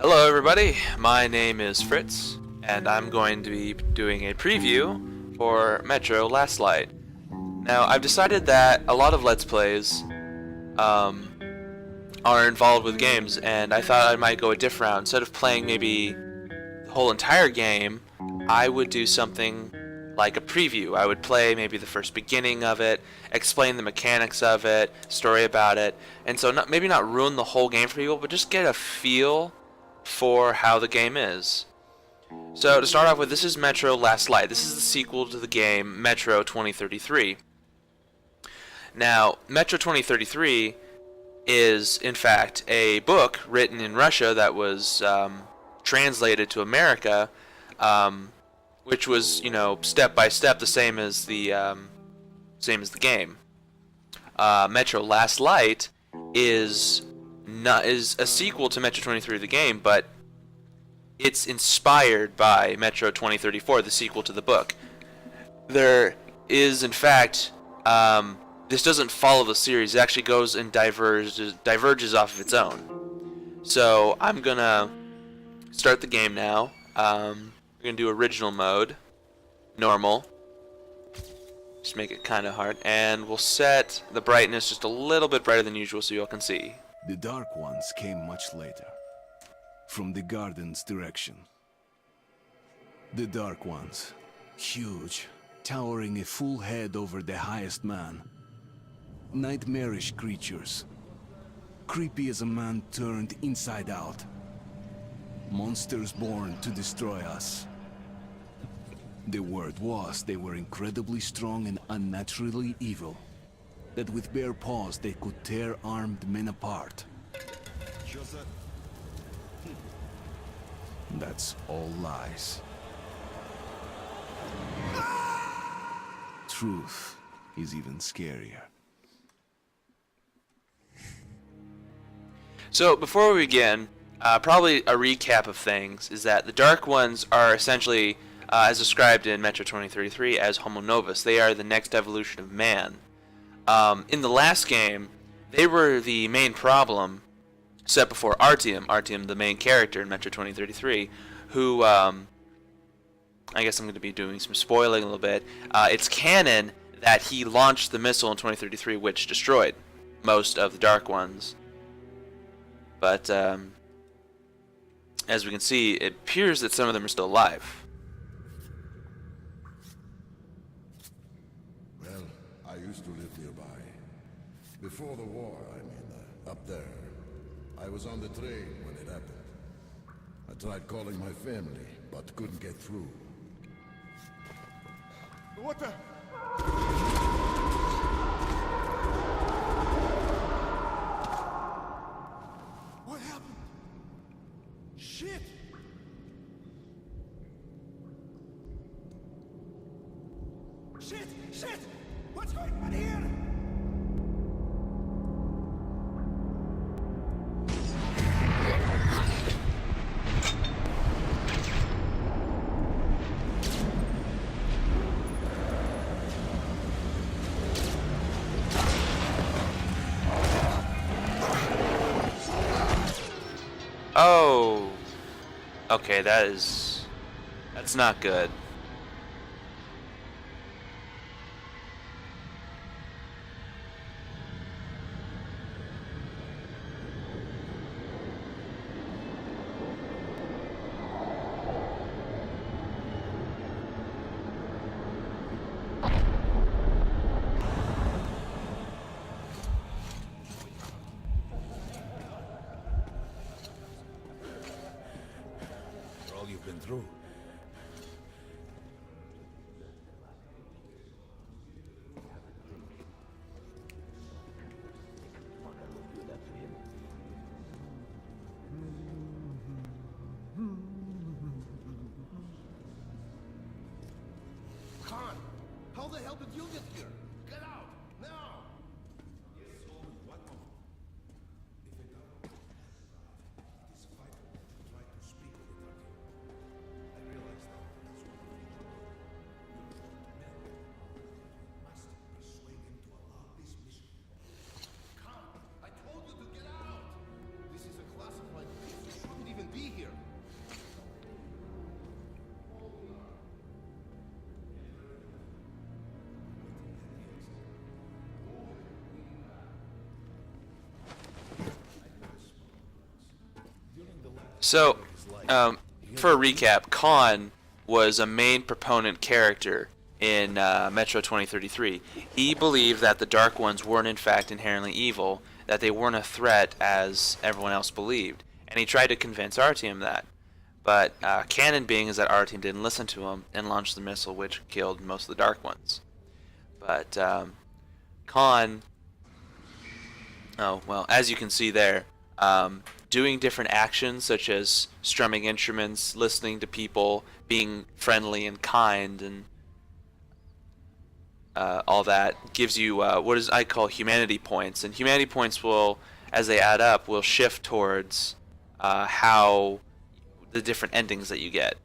Hello everybody, my name is Fritz, and I'm going to be doing a preview for Metro Last Light. Now, I've decided that a lot of Let's Plays are involved with games, and I thought I might go a different route. Instead of playing maybe the whole entire game, I would do something like a preview. I would play maybe the first beginning of it, explain the mechanics of it, story about it, and so maybe not ruin the whole game for people, but just get a feel for how the game is. So to start off with, this is Metro Last Light. This is the sequel to the game Metro 2033. Now, Metro 2033 is, in fact, a book written in Russia that was translated to America, which was, step by step the same as the game. Metro Last Light is a sequel to Metro 2033 the game, but it's inspired by Metro 2034, the sequel to the book. There is, in fact, this doesn't follow the series. It actually goes and diverges off of its own. So I'm gonna start the game now. We're gonna do original mode, normal. Just make it kind of hard, and we'll set the brightness just a little bit brighter than usual so you all can see. The Dark Ones came much later, from the garden's direction. The Dark Ones, huge, towering a full head over the highest man. Nightmarish creatures, creepy as a man turned inside out. Monsters born to destroy us. The word was they were incredibly strong and unnaturally evil. That with bare paws they could tear armed men apart. That's all lies. Truth is even scarier. So before we begin, probably a recap of things is that the Dark Ones are essentially, as described in Metro 2033, as Homo Novus. They are the next evolution of man. In the last game, they were the main problem set before Artyom, the main character in Metro 2033, who, I guess I'm going to be doing some spoiling a little bit. It's canon that he launched the missile in 2033, which destroyed most of the Dark Ones. But, as we can see, it appears that some of them are still alive. I used to live nearby. Before the war, up there. I was on the train when it happened. I tried calling my family, but couldn't get through. What the? What happened? Shit! Shit! Shit! What's going on here? Oh, okay, that's not good. All you've been through. Khan, how the hell did you get here? Get out, now! Yes, what more? If it is vital to try to speak with the Tarkin. I realize that that's what we do. You must persuade him to allow this mission. Khan, I told you to get out! This is a classified piece. You shouldn't even be here. So, for a recap, Khan was a main proponent character in Metro 2033. He believed that the Dark Ones weren't in fact inherently evil, that they weren't a threat as everyone else believed, and he tried to convince Artyom that. But canon being is that Artyom didn't listen to him and launched the missile which killed most of the Dark Ones. But Khan, oh well, as you can see there, doing different actions such as strumming instruments, listening to people, being friendly and kind, and all that gives you what is I call humanity points. And humanity points will, as they add up, will shift towards how the different endings that you get.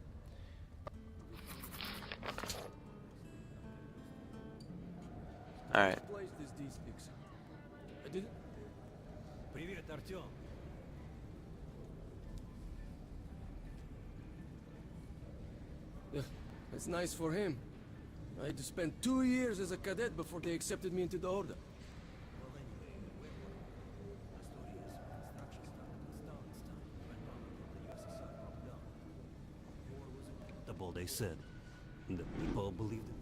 All right. Yeah, that's nice for him. I had to spend 2 years as a cadet before they accepted me into the order. They said, and the people believed it.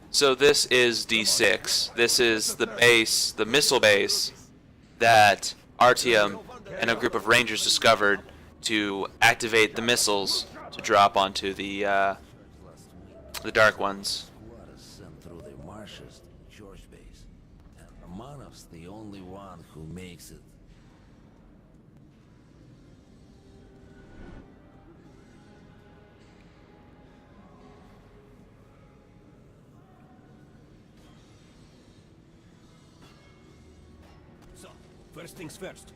So this is D6. This is the base, the missile base that Artyom and a group of rangers discovered to activate the missiles to drop onto the Dark Ones. Sent through the marshes to George base, and Romanov's the only one who makes it. So, first things first.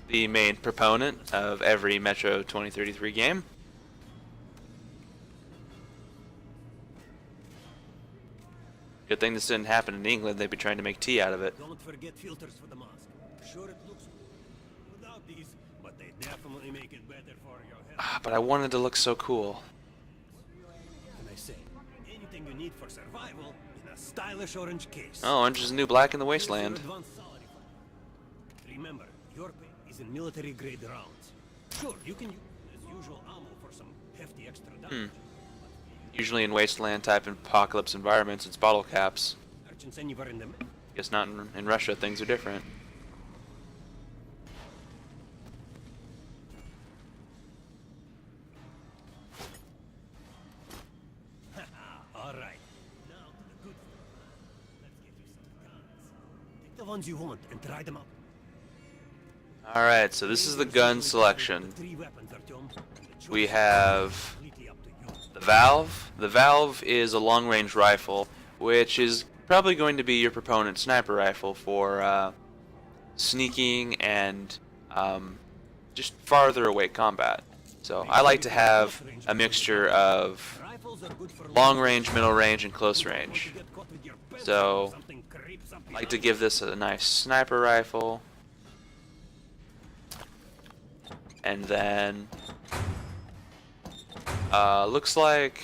The main proponent of every Metro 2033 game. Good thing this didn't happen in England. They'd be trying to make tea out of it. Don't forget filters for the mask. Sure, it looks without these, but they definitely make it better for your health. But I wanted to look so cool. Can I say anything you need for survival in a stylish orange case? Oh, Orange is the New Black in the Here's your Wasteland. advanced salary fund. Remember, your pay is in military grade rounds. Sure, you can use as usual ammo for some hefty extra damage. Usually in Wasteland type apocalypse environments, it's bottle caps. Merchants anywhere in the Guess not in Russia. Things are different. All right. Now to the good food. Let's get you some guns. Take the ones you want and try them out. All right, so this is the gun selection. Three weapons, Artyom, and the choice We is have completely up to you. the Valve. The Valve is a long-range rifle, which is probably going to be your proponent's sniper rifle for sneaking and just farther away combat. So I like to have a mixture of Rifles are good for long range, middle range, and close range. You get caught with your pants So down, something creeps up I like to behind give this a nice sniper rifle. And then looks like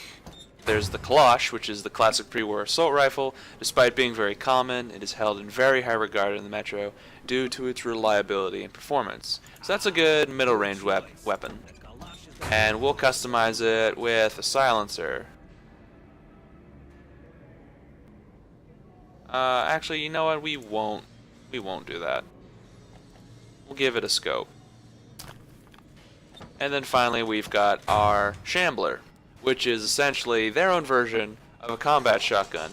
there's the Kalash, which is the classic pre-war assault rifle. Despite being very common, it is held in very high regard in the Metro due to its reliability and performance. So that's a good middle range weapon. And we'll customize it with a silencer. Actually, you know what? We won't do that. We'll give it a scope. And then finally we've got our Shambler, which is essentially their own version of a combat shotgun.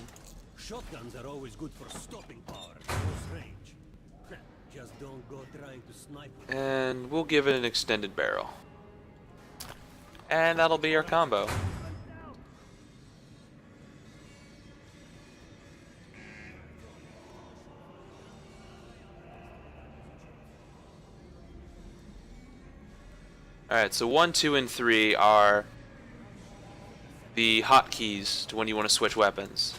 Shotguns are always good for stopping power at close range. Just don't go trying to snipe with And we'll give it an extended barrel. And that'll be our combo. Alright, so 1, 2, and 3 are the hotkeys to when you want to switch weapons.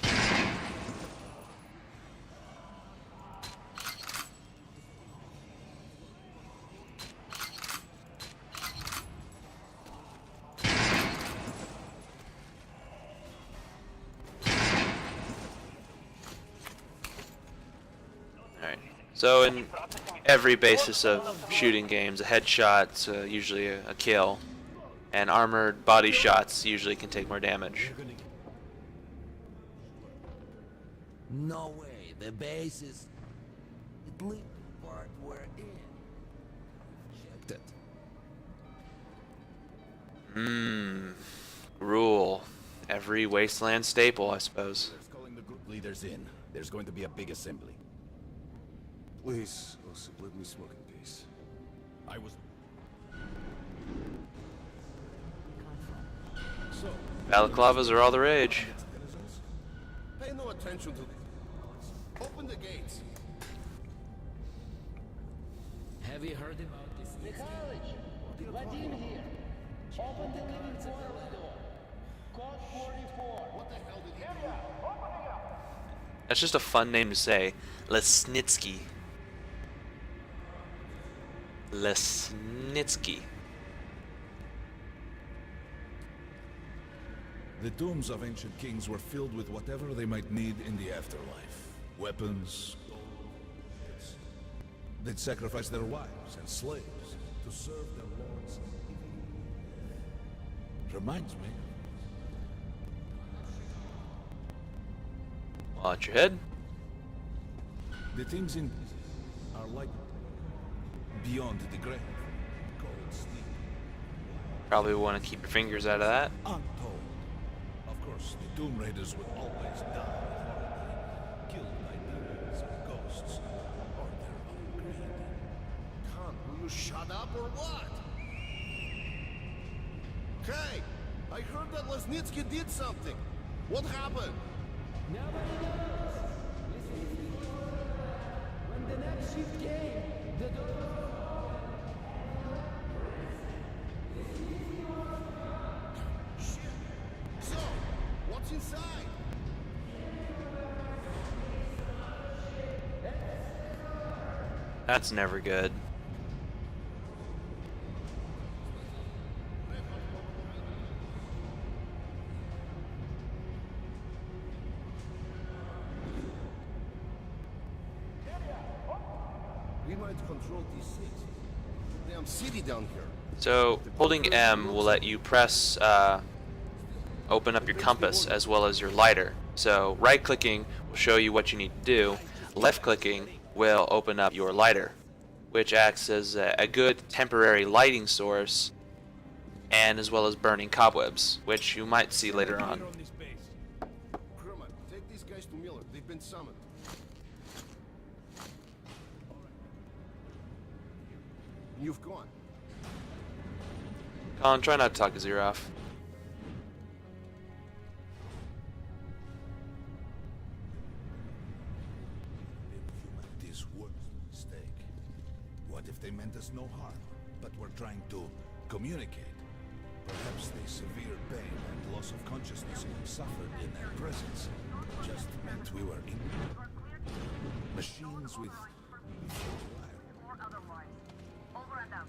So in every basis of shooting games, a headshot's usually a kill, and armored body shots usually can take more damage. No way. The base is... At least the part we're in. Checked it. Rule. Every wasteland staple, I suppose. Calling the group leaders in. There's going to be a big assembly. Please, Osip, let me smoke in peace. I was... Balaclavas are all the rage. Pay no attention to this. Open the gates. Have you heard about this? Vadim here. Open the living quarters door. Code 44. What the hell did you do? That's just a fun name to say. Lesnitsky. Lesnitsky. The tombs of ancient kings were filled with whatever they might need in the afterlife. Weapons. They'd sacrifice their wives and slaves to serve their lords. Reminds me. Watch your head. The things in are like beyond the grave. Cold sleep. Probably want to keep your fingers out of that. Untold. Of course, the Tomb Raiders would always die horribly, killed by demons or ghosts, or their own greed. Khan, will you shut up or what? Hey, I heard that Lesnitsky did something. What happened? Nobody knows. When the next shift came, the door. So, what's inside? That's never good. We might control these things. Damn city down here. So holding M will let you press open up your compass as well as your lighter. So right clicking will show you what you need to do. Left clicking will open up your lighter, which acts as a good temporary lighting source and as well as burning cobwebs, which you might see later on. Kermit, take these guys to Miller. They've been summoned. You've gone. Colin, try not to talk his ear off. Inhuman, this was a mistake. What if they meant us no harm, but were trying to communicate? Perhaps the severe pain and loss of consciousness suffered in their presence just meant we were in machines with Or otherwise. Over and out.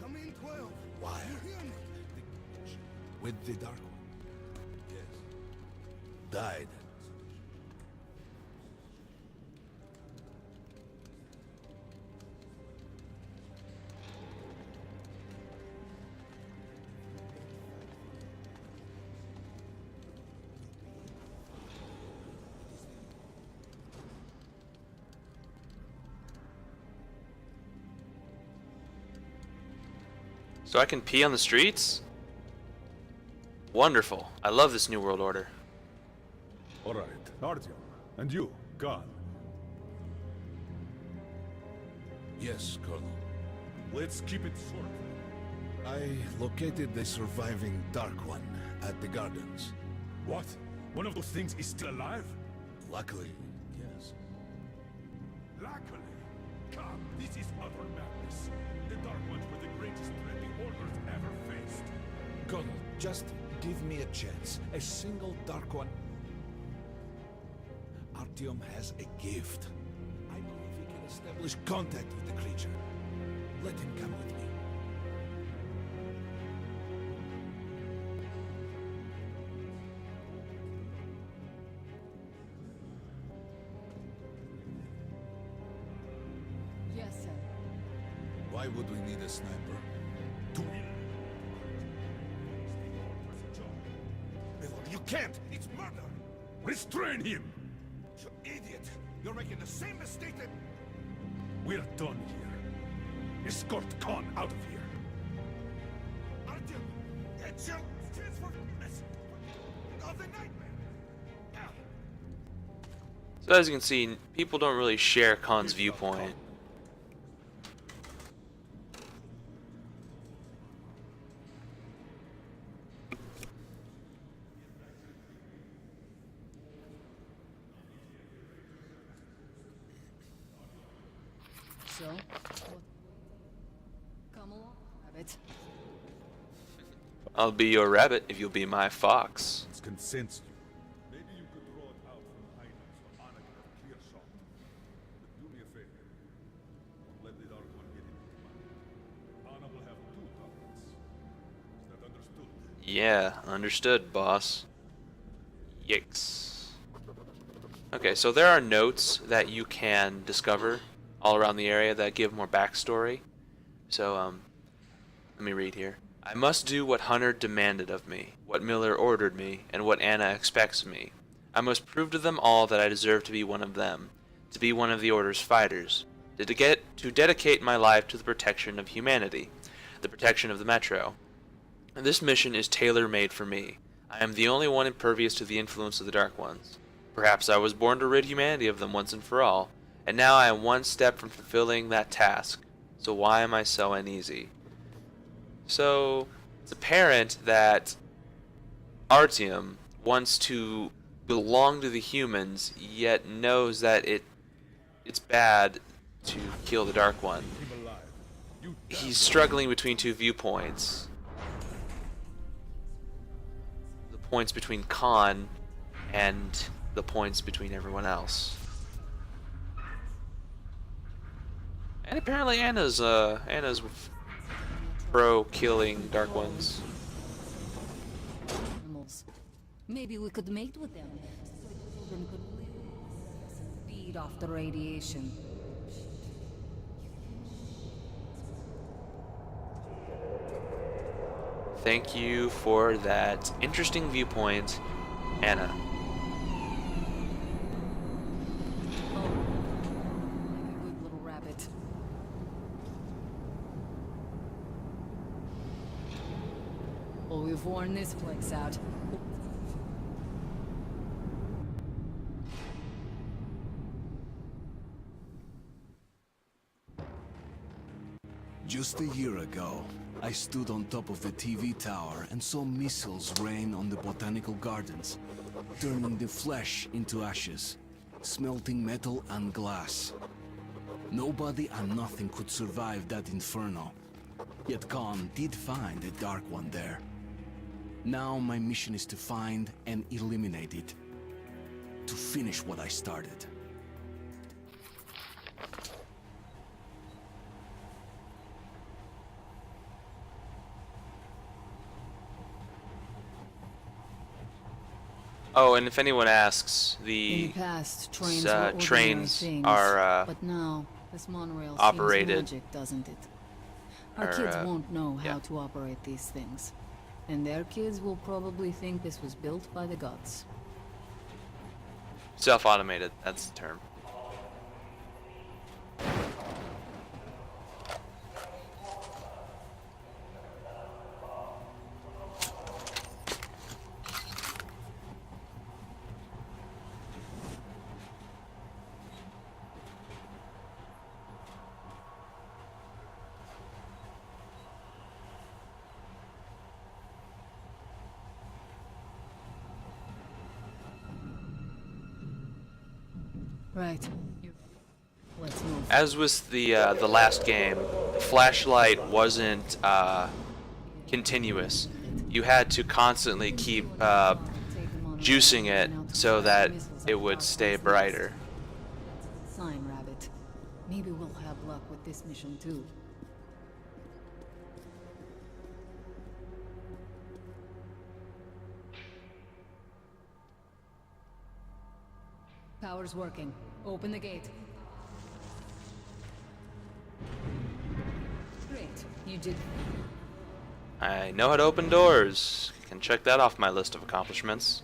Come in, 12. wire. You hear me? With the Dark One. Yes. Died. So I can pee on the streets? Wonderful. I love this New World Order. All right, Artyom, and you, Khan. Yes, Colonel. Let's keep it short. I located the surviving Dark One at the gardens. What? One of those things is still alive? Luckily, yes. Luckily. Come, this is utter madness. The Dark Ones were the greatest threat the Order's ever faced. Colonel, just give me a chance. A single Dark One. Artyom has a gift. I believe he can establish contact with the creature. Let him come with me. Why would we need a sniper? To Miller, you can't! It's murder! Restrain him! You idiot! You're making the same mistake that... We're done here. Escort Khan out of here. Artyom! Echel! Transfer this... of the nightmare! So as you can see, people don't really share Khan's viewpoint. So, come along, rabbit. I'll be your rabbit if you'll be my fox. It's consents you. Maybe you could draw it out from behind us so Anna can have clear shot. But do me a favor. Don't let the Dark One get into command. Anna will have 2 targets. Is that understood? Yeah, understood, boss. Yikes. Okay, so there are notes that you can discover all around the area that give more backstory. So, let me read here. I must do what Hunter demanded of me, what Miller ordered me, and what Anna expects of me. I must prove to them all that I deserve to be one of them, to be one of the Order's fighters, to dedicate my life to the protection of humanity, the protection of the Metro. And this mission is tailor-made for me. I am the only one impervious to the influence of the Dark Ones. Perhaps I was born to rid humanity of them once and for all, and now I am one step from fulfilling that task. So why am I so uneasy? So, it's apparent that Artyom wants to belong to the humans, yet knows that it's bad to kill the Dark One. He's struggling between 2 viewpoints. The points between Khan and the points between everyone else. And apparently Anna's pro killing Dark Ones. Animals. Maybe we could mate with them, so the children could live and feed off the radiation. Thank you for that interesting viewpoint, Anna. Oh, like a good little rabbit. Well, we've worn this place out. Just a year ago, I stood on top of the TV tower and saw missiles rain on the botanical gardens, turning the flesh into ashes, smelting metal and glass. Nobody and nothing could survive that inferno. Yet Khan did find a Dark One there. Now my mission is to find and eliminate it. To finish what I started. Oh, and if anyone asks, In the the past, trains were ordinary trains things, are but now this monorail operated, seems magic, doesn't it? Our are, kids won't know how yeah. to operate these things, and their kids will probably think this was built by the gods. self-automated. That's the term. Right. Let's move. As was the last game, the flashlight wasn't continuous. You had to constantly keep juicing it so that it would stay brighter. Sign, Rabbit. Maybe we'll have luck with this mission too. Power's working. Open the gate. You did. I know how to open doors. Can check that off my list of accomplishments.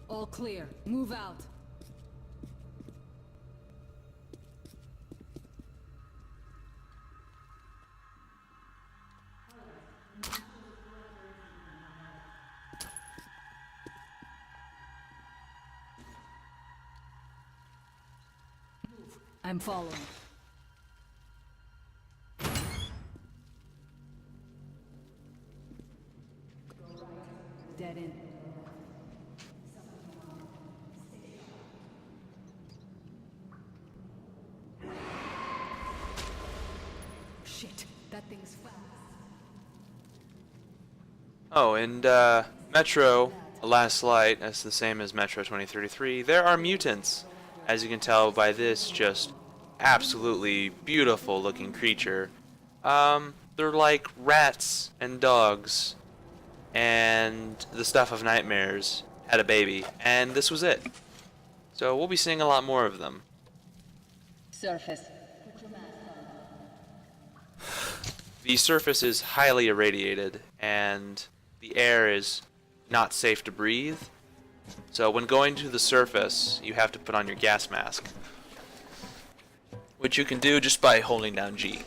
All clear. Move out. I'm following. Dead end. Shit, that thing's fast. Oh, and Metro Last Light, that's the same as Metro 2033. There are mutants. As you can tell by this just absolutely beautiful looking creature. They're like rats and dogs and the stuff of nightmares had a baby, and this was it. So we'll be seeing a lot more of them. Surface. The surface is highly irradiated, and the air is not safe to breathe. So when going to the surface, you have to put on your gas mask, which you can do just by holding down G.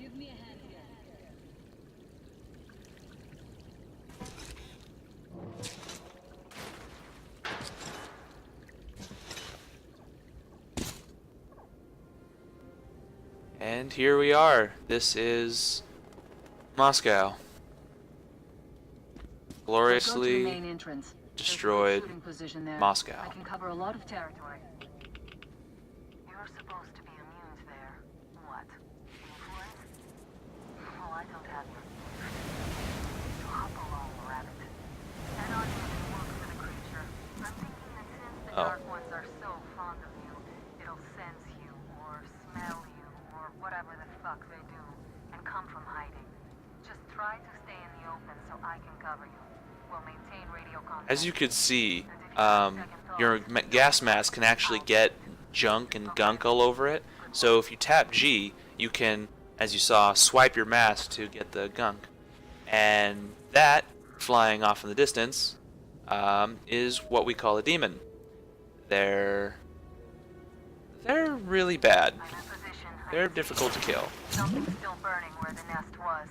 Give me a hand here. And here we are. This is Moscow. Gloriously Go to the main entrance. destroyed There's a shooting position there. Moscow. I can cover a lot of territory. You're supposed to be immune there. What? Influence? Well, I don't have your so hop along, rabbit. And on you can work for the creature. I'm thinking that since the Dark Ones are so fond of you, it'll sense you, or smell you, or whatever the fuck they do, and come from hiding. Just try to stay in the open so I can cover you. We'll maintain radio contact. As you could see, your gas mask can actually get junk and gunk all over it. So if you tap G, you can, as you saw, swipe your mask to get the gunk. And that, flying off in the distance, is what we call a demon. They're really bad. They're difficult to kill. Something's still burning where the nest was.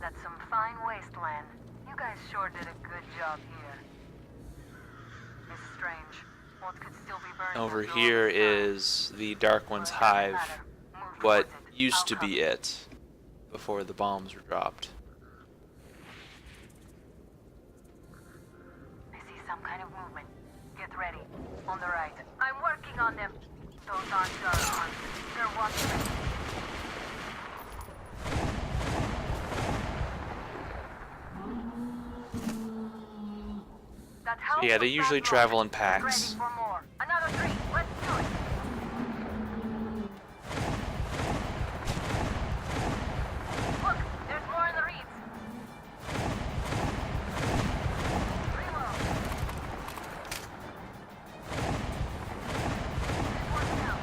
That's some fine wasteland. You guys sure did a good job here. It's strange. What could still be burning Over after all here this time? is the Dark One's hive, what used to be it before the bombs were dropped. I see some kind of movement. Get ready. On the right. I'm working on them. Those aren't Dark Ones. They're watchmen. That house Yeah, they was usually back travel open. in Get packs. ready for more. Another 3. Let's do it. Look, there's more in the reeds. Reload. This one's down.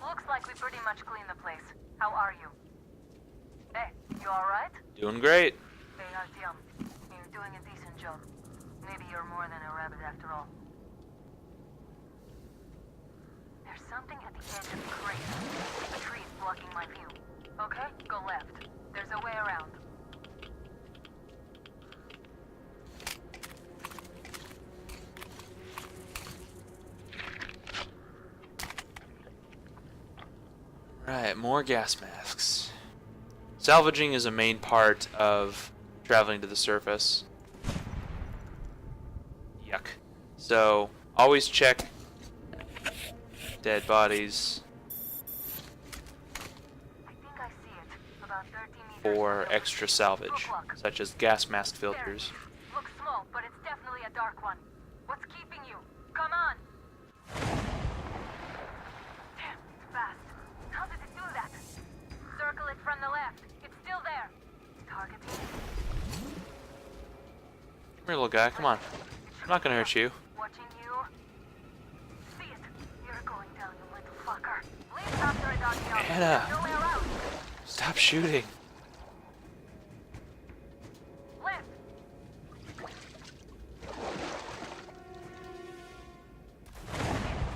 Looks like we pretty much cleaned the place. How are you? Hey, you alright? Doing great. Hey, Artyom. You're doing a decent job. Maybe you're more than a rabbit after all. There's something at the edge of the crater. The tree's blocking my view. Okay, go left. There's a way around. Right, more gas masks. Salvaging is a main part of traveling to the surface. Yuck. So, Always check dead bodies I think I see it. About 30 meters. for extra salvage, Look, look. such as gas mask There. filters. Looks small, but it's definitely a dark one. What's keeping you? Come on! Damn, it's fast. How did it do that? Circle it from the left. It's still there. Targeting. Come here, little guy. Come on. I'm not gonna hurt you. Watching you. See it. You're going down, you little fucker. Leave after it on the Anna. No way around. Stop shooting. Left.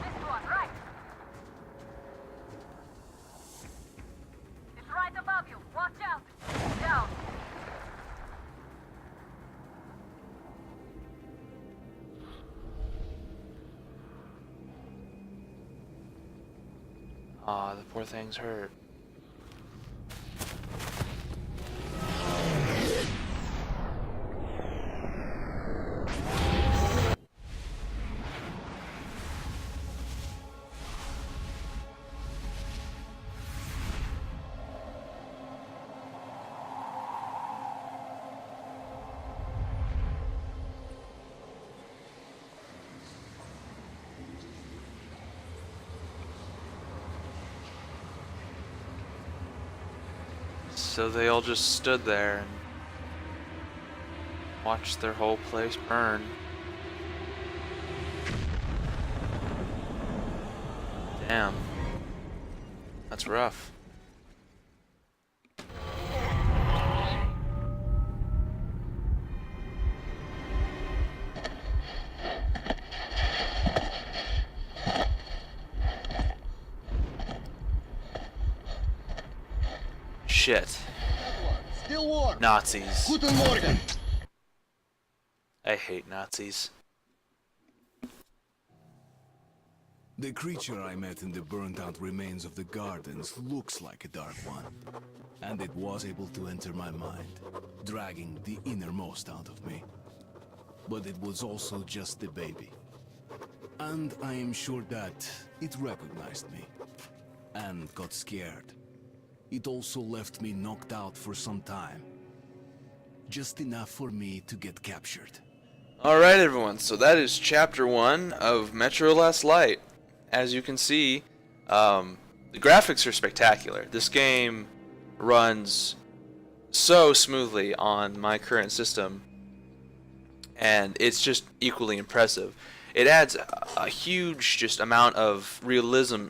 This one, right. It's right above you. Watch out. Down. Aw, the poor thing's hurt. So they all just stood there and watched their whole place burn. Damn. That's rough. Shit. Still warm. Nazis. Guten Morgen. I hate Nazis. The creature I met in the burnt-out remains of the gardens looks like a dark one. And it was able to enter my mind, dragging the innermost out of me. But it was also just a baby. And I am sure that it recognized me. And got scared. It also left me knocked out for some time. Just enough for me to get captured. Alright everyone, so that is chapter 1 of Metro Last Light. As you can see, the graphics are spectacular. This game runs so smoothly on my current system, and it's just equally impressive. It adds a huge just amount of realism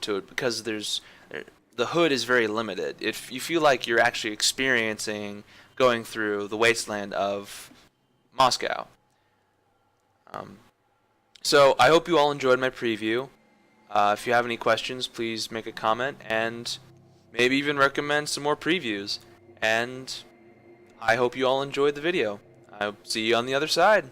to it, because the hood is very limited. If you feel like you're actually experiencing going through the wasteland of Moscow. So I hope you all enjoyed my preview. If you have any questions, please make a comment and maybe even recommend some more previews. And I hope you all enjoyed the video. I'll see you on the other side.